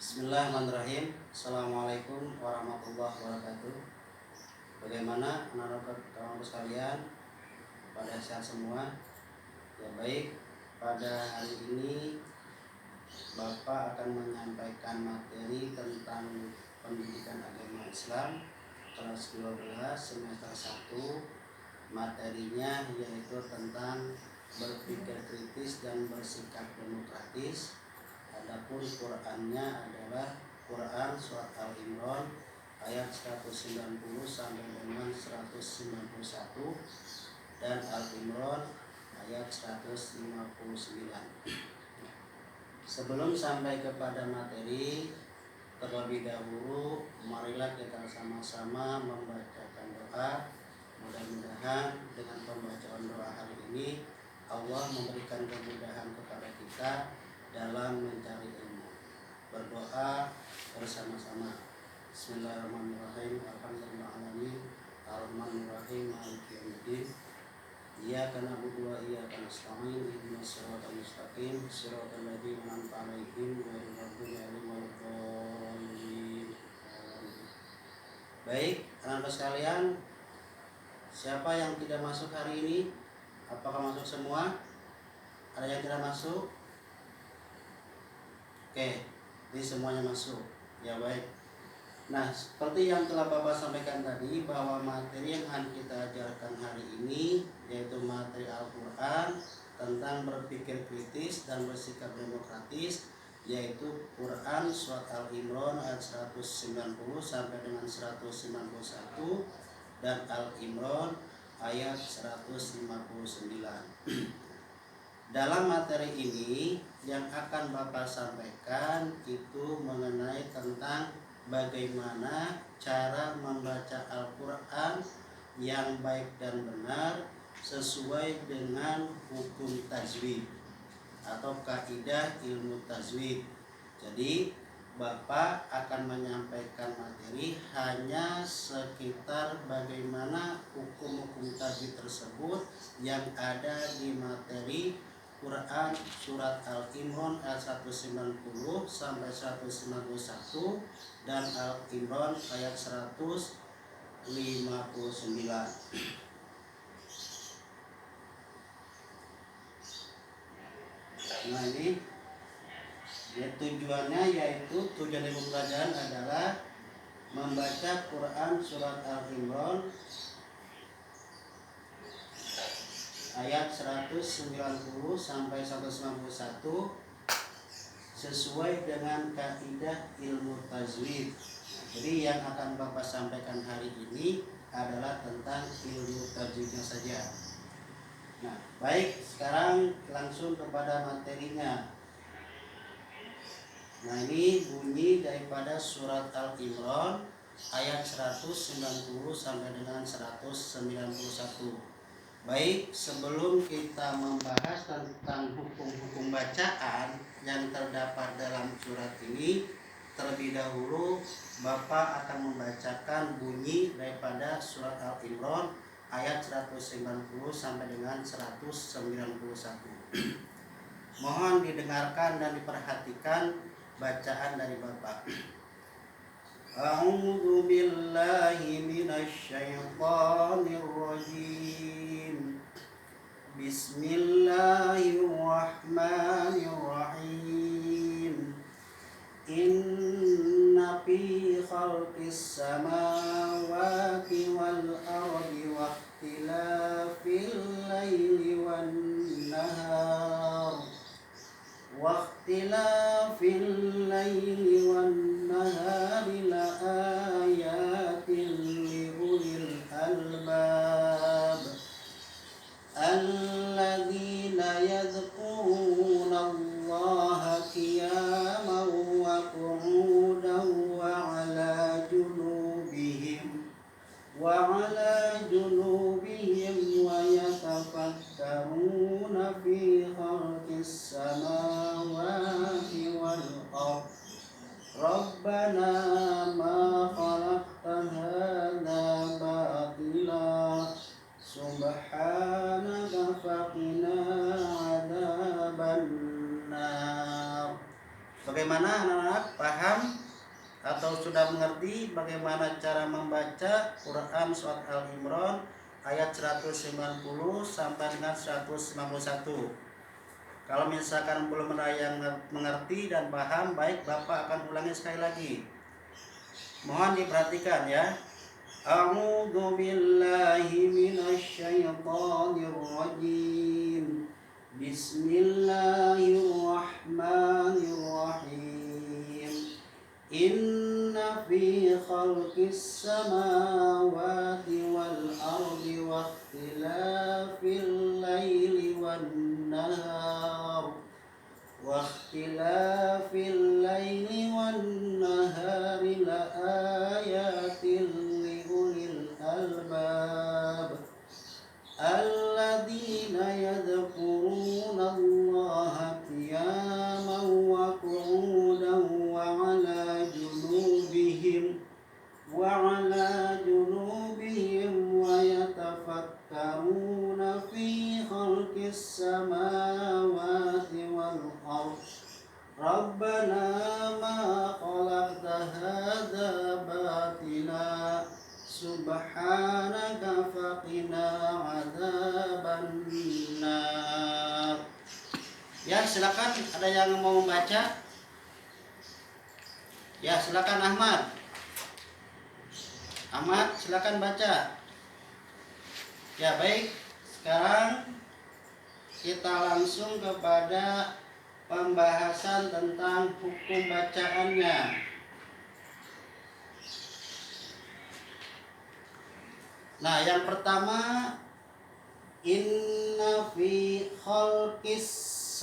Bismillahirrahmanirrahim. Assalamualaikum warahmatullahi wabarakatuh. Bagaimana anak-anak kamu sekalian? Pada sehat semua? Ya baik. Pada hari ini Bapak akan menyampaikan materi tentang pendidikan agama Islam kelas 12 semester 1. Materinya yaitu tentang berpikir kritis dan bersikap demokratis. Adapun Qur'annya adalah Quran surat Al-Imran ayat 190 sampai dengan 191 dan Al-Imran ayat 159. Sebelum sampai kepada materi, terlebih dahulu marilah kita sama-sama membacakan doa. Mudah-mudahan dengan pembacaan doa hari ini Allah memberikan kemudahan kepada kita dalam mencari ilmu. Berdoa bersama-sama. Bismillahirrahmanirrahim. Alhamdulillahirabbil Ar-Rahmanirrahim. Maliki yaumiddin. Iyyaka na'budu wa iyyaka nasta'in. Ihdinas siratal mustaqim. Shiratal ladzina an'amta 'alaihim ghairil maghdubi 'alaihim waladdallin. Baik, anak-anak sekalian, siapa yang tidak masuk hari ini? Apakah masuk semua? Ada yang tidak masuk? Oke, ini semuanya masuk. Ya baik. Nah, seperti yang telah Bapak sampaikan tadi, bahwa materi yang akan kita ajarkan hari ini yaitu materi Al-Quran tentang berpikir kritis dan bersikap demokratis, yaitu Quran surat Al-Imran ayat 190 sampai dengan 191 dan Al-Imran ayat 159. Dalam materi ini yang akan Bapak sampaikan itu mengenai tentang bagaimana cara membaca Al-Quran yang baik dan benar sesuai dengan hukum tajwid atau kaidah ilmu tajwid. Jadi Bapak akan menyampaikan materi hanya sekitar bagaimana hukum-hukum tajwid tersebut yang ada di materi Quran surat Al-Imran ayat 190 sampai 191 dan Al-Imran ayat 159. Nah ini ya, tujuannya yaitu tujuan dari pembelajaran adalah membaca Quran surat Al-Imran ayat 190 sampai 191 sesuai dengan kaidah ilmu tajwid. Jadi yang akan Bapak sampaikan hari ini adalah tentang ilmu tajwidnya saja. Nah, baik, sekarang langsung kepada materinya. Nah, ini bunyi daripada surat Al-Imran ayat 190 sampai dengan 191. Baik, sebelum kita membahas tentang hukum-hukum bacaan yang terdapat dalam surat ini, terlebih dahulu Bapak akan membacakan bunyi daripada surat Al-Imran ayat 190 sampai dengan 191. Mohon didengarkan dan diperhatikan bacaan dari Bapak. A'udzu billahi minasy syaithanir rajim. Bismillahirrahmanirrahim. Inna fi khalqis samawati wal ardi wa ikhtilafil laili wan nahar la ayatin li ulil albab alladzina yadhkuruna Allaha qiyaman wa qu'udan wa 'ala junubihim wa yatafakkaruna fi khalqis samawati wal ardh Rabbana ma khalaqta hadza batila subhanaka faqina adzabannar. Bagaimana anak-anak? Paham? atau sudah mengerti bagaimana cara membaca Quran surat Al-Imran ayat 190 sampai dengan 191. Kalau misalkan belum ada yang mengerti dan paham, baik Bapak akan ulangi sekali lagi. Mohon diperhatikan ya. A'udzu billahi minasy syaithanir rajim. Bismillahirrahmanirrahim. Inna fi khalqis samawati wal ardi wa ikhtilafil laili wan nahar la ayatin li ulil albab alladzina yadhkuruna Allaha qiyaman wa qu'udan wa 'ala junubihim wa yatafakkaruna fi khalqis samawati wal ardh Rabbana ma khalaqta hadza batila subhanaka faqina adzabannar. Ya, silakan, ada yang mau membaca? Ya, silakan Ahmad. Ahmad, silakan baca. Ya, baik. Sekarang kita langsung kepada pembahasan tentang hukum bacaannya. Nah, yang pertama, inna fi khalqis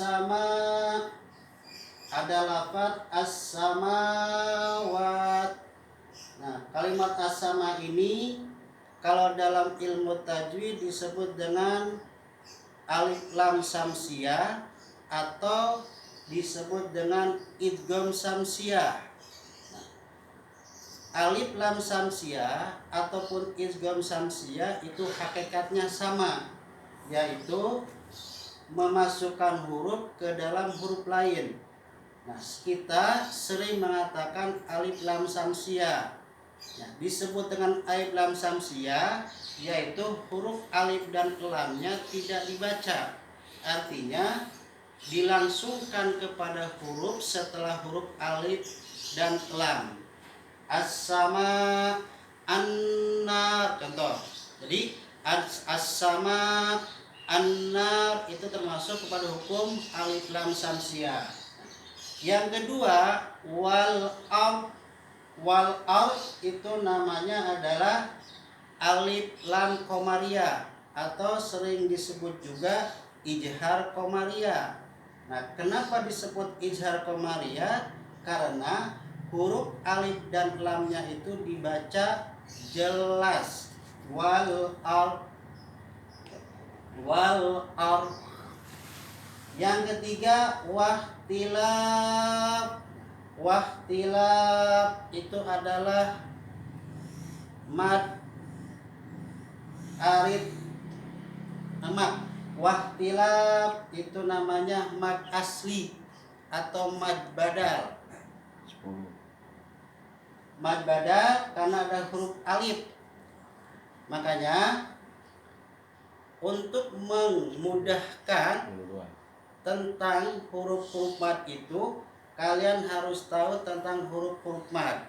sama, ada lafaz as-samawat. Nah, kalimat as-sama ini kalau dalam ilmu tajwid disebut dengan alif lam samsiyah atau disebut dengan idgham samsiyah. Nah, alif lam samsiyah ataupun idgham samsiyah itu hakikatnya sama, yaitu memasukkan huruf ke dalam huruf lain. Nah, kita sering mengatakan alif lam samsiyah. Nah, disebut dengan alif lam samsiyah yaitu huruf alif dan lamnya tidak dibaca. Artinya dilangsungkan kepada huruf setelah huruf alif dan lam. As-sama, an-nar, contoh. Jadi as-sama, an-nar itu termasuk kepada hukum alif lam samsiyah. Yang kedua, wal ard itu namanya adalah alif lam komariah atau sering disebut juga ijhar komariah. Nah, kenapa disebut ijhar komariah? Karena huruf alif dan lamnya itu dibaca jelas. Wal ard. Yang ketiga, wahtilaf itu adalah mad arid mad. Wahtilaf itu namanya mad asli atau mad badal. Mad badal karena ada huruf alif. Makanya untuk memudahkan tentang huruf-huruf mad itu, kalian harus tahu tentang huruf-huruf mad.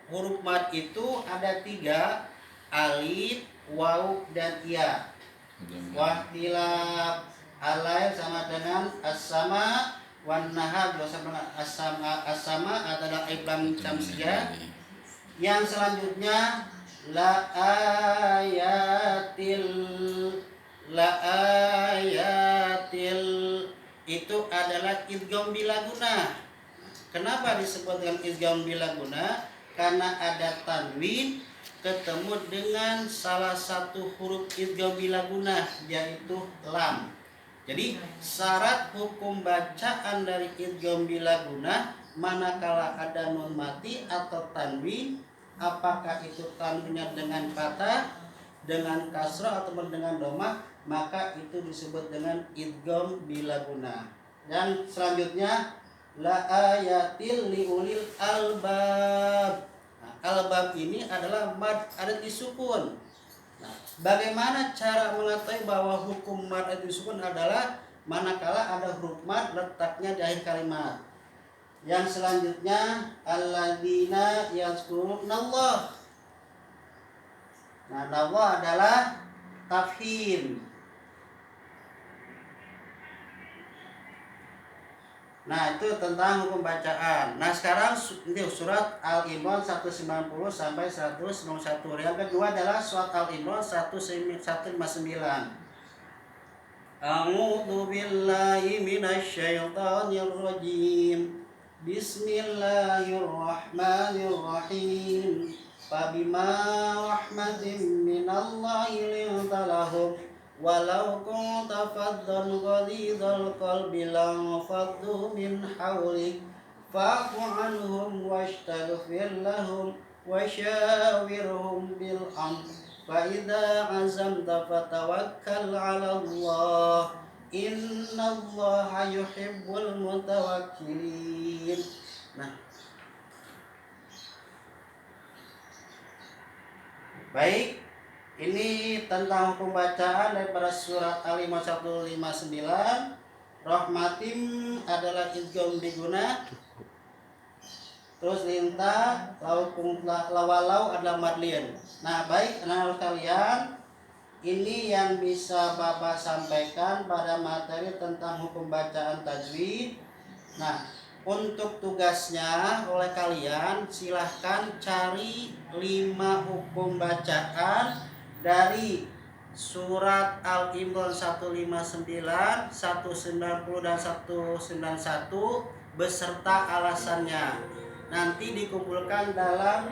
Huruf mad itu ada 3, alif, waw, dan ya. Wahtilaf, alif sama dengan as-sama, wan nahar juga sama dengan as-sama adalah alif lam samsiyah. Yang selanjutnya la ayatil itu adalah idgham bila guna. Kenapa disebut dengan idgham bila guna? Karena ada tanwin ketemu dengan salah satu huruf idgham bila guna, yaitu lam. Jadi syarat hukum bacaan dari idgham bila guna, manakala ada nun mati atau tanwin, apakah itu tanwinnya dengan fathah, dengan kasrah ataupun dengan dhammah, maka itu disebut dengan idgham bila guna. Dan selanjutnya la ayatil liulil albab. Nah, albab ini adalah mad adat disukun. Nah, bagaimana cara mengetahui bahwa hukum mad adat disukun adalah manakala ada huruf mad letaknya di akhir kalimat. Yang selanjutnya alladzina yazkurunallah. Nah, Allah adalah tafhim. Nah, itu tentang hukum bacaan. Nah, sekarang ini surat Al-Imran 190 sampai 191. Yang kedua adalah surat Al-Imran 159. A'udzu billahi minasyaitonir rajim. Bismillahirrahmanirrahim. Fabima rahmatin minallahi linta lahum walau kunta faddan ghalidhal qalbi lanfaddu min hawlik fa'fu anhum wastaghfir lahum wasyawirhum bil amr fa idza azamta fatawakkal 'ala Allah innallaha yuhibbul mutawakkilin. Nah, baik, ini tentang hukum bacaan daripada surat Al-Imran 159. Rahmatim adalah idgham diguna. Terus lintah, lawalau adalah madlin. Nah, baik anak-anak kalian, ini yang bisa Bapak sampaikan pada materi tentang hukum bacaan tajwid. Nah, untuk tugasnya oleh kalian silahkan cari 5 hukum bacaan dari surat Al-Imran 159, 190 dan 191 beserta alasannya. Nanti dikumpulkan dalam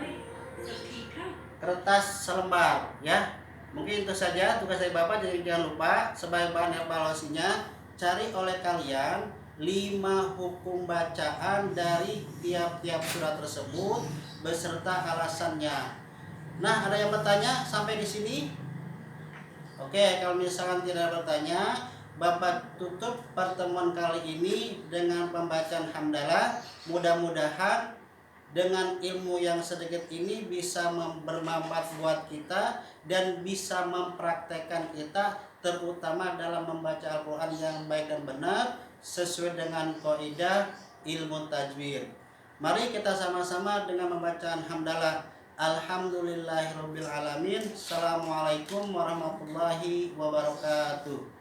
kertas selembar ya. Mungkin itu saja tugas dari Bapak. Jadi jangan lupa sebagai bahan evaluasinya cari oleh kalian 5 hukum bacaan dari tiap-tiap surat tersebut beserta alasannya. Nah, ada yang bertanya sampai di sini? Oke, kalau misalkan tidak bertanya, Bapak tutup pertemuan kali ini dengan pembacaan hamdalah. Mudah-mudahan dengan ilmu yang sedikit ini bisa bermanfaat buat kita dan bisa mempraktekkan kita, terutama dalam membaca Al-Quran yang baik dan benar sesuai dengan kaidah ilmu tajwid. Mari kita sama-sama dengan membacaan hamdalah. Alhamdulillahirabbil alamin. Assalamualaikum warahmatullahi wabarakatuh.